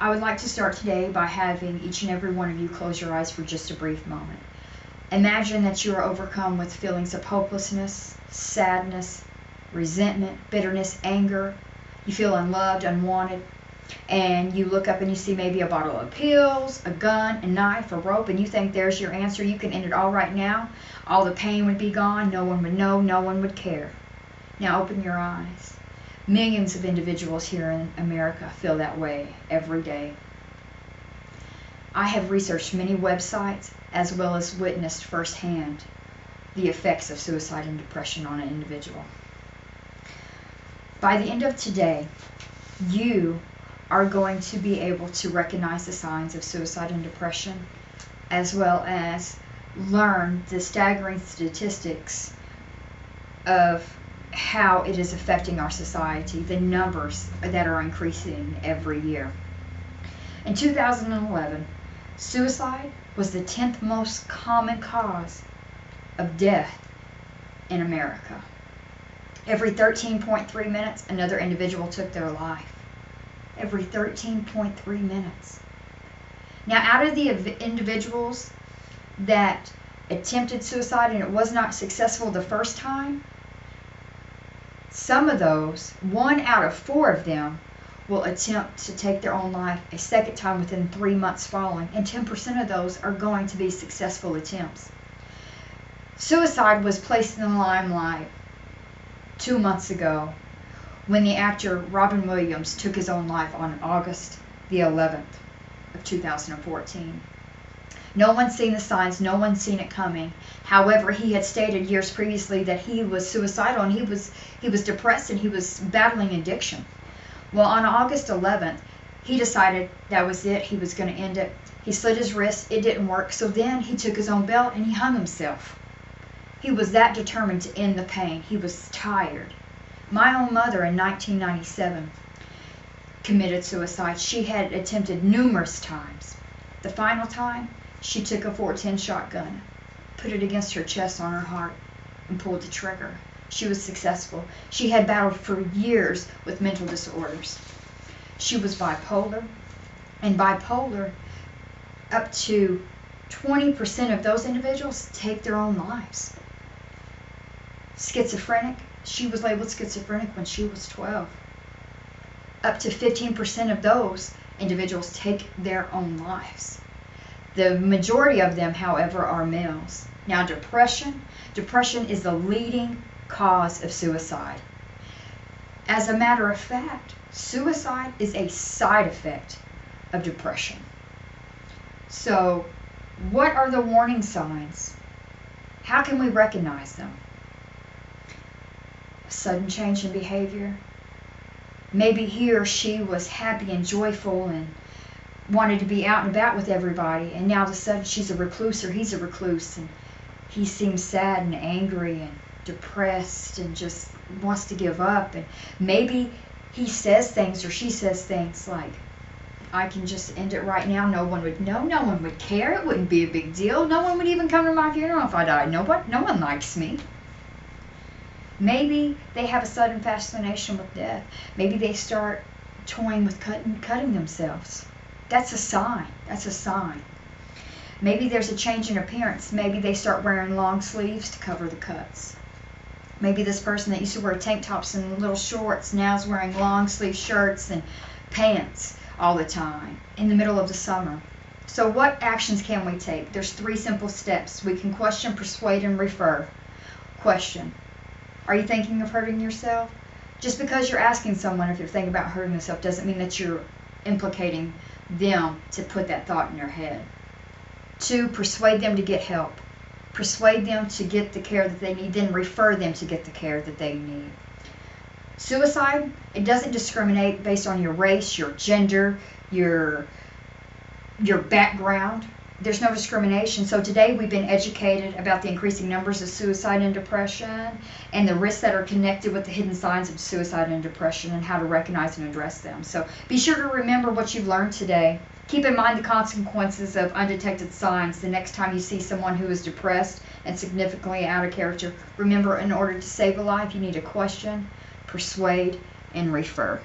I would like to start today by having each and every one of you close your eyes for just a brief moment. Imagine that you are overcome with feelings of hopelessness, sadness, resentment, bitterness, anger. You feel unloved, unwanted, and you look up and you see maybe a bottle of pills, a gun, a knife, a rope, and you think there's your answer. You can end it all right now. All the pain would be gone. No one would know. No one would care. Now open your eyes. Millions of individuals here in America feel that way every day. I have researched many websites as well as witnessed firsthand the effects of suicide and depression on an individual. By the end of today, you are going to be able to recognize the signs of suicide and depression, as well as learn the staggering statistics of how it is affecting our society, the numbers that are increasing every year. In 2011, suicide was the 10th most common cause of death in America. Every 13.3 minutes, another individual took their life. Every 13.3 minutes. Now, out of the individuals that attempted suicide and it was not successful the first time, some of those, 1 out of 4 of them, will attempt to take their own life a second time within 3 months following, and 10% of those are going to be successful attempts. Suicide was placed in the limelight 2 months ago when the actor Robin Williams took his own life on August the 11th of 2014. No one's seen the signs, no one's seen it coming. However, he had stated years previously that he was suicidal and he was depressed and he was battling addiction. Well, on August 11th, he decided that was it. He was going to end it. He slit his wrist. It didn't work. So then he took his own belt and he hung himself. He was that determined to end the pain. He was tired. My own mother in 1997 committed suicide. She had attempted numerous times. The final time, she took a .410 shotgun, put it against her chest on her heart, and pulled the trigger. She was successful. She had battled for years with mental disorders. She was bipolar, and bipolar, up to 20% of those individuals take their own lives. Schizophrenic, she was labeled schizophrenic when she was 12. Up to 15% of those individuals take their own lives. The majority of them, however, are males. Now, depression is the leading cause of suicide. As a matter of fact, suicide is a side effect of depression. So, what are the warning signs? How can we recognize them? A sudden change in behavior. Maybe he or she was happy and joyful and wanted to be out and about with everybody, and now all of a sudden she's a recluse or he's a recluse, and he seems sad and angry and depressed and just wants to give up. And maybe he says things or she says things like, I can just end it right now. No one would know. No one would care. It wouldn't be a big deal. No one would even come to my funeral if I died. No one likes me. Maybe they have a sudden fascination with death. Maybe they start toying with cutting themselves. That's a sign. That's a sign. Maybe there's a change in appearance. Maybe they start wearing long sleeves to cover the cuts. Maybe this person that used to wear tank tops and little shorts now is wearing long sleeve shirts and pants all the time in the middle of the summer. So what actions can we take? There's 3 simple steps. We can question, persuade, and refer. Question. Are you thinking of hurting yourself? Just because you're asking someone if you're thinking about hurting yourself doesn't mean that you're implicating them to put that thought in your head. 2, persuade them to get help. Persuade them to get the care that they need, then refer them to get the care that they need. Suicide, it doesn't discriminate based on your race, your gender, your background. There's no discrimination. So today we've been educated about the increasing numbers of suicide and depression and the risks that are connected with the hidden signs of suicide and depression and how to recognize and address them. So be sure to remember what you've learned today. Keep in mind the consequences of undetected signs the next time you see someone who is depressed and significantly out of character. Remember, in order to save a life, you need to question, persuade, and refer.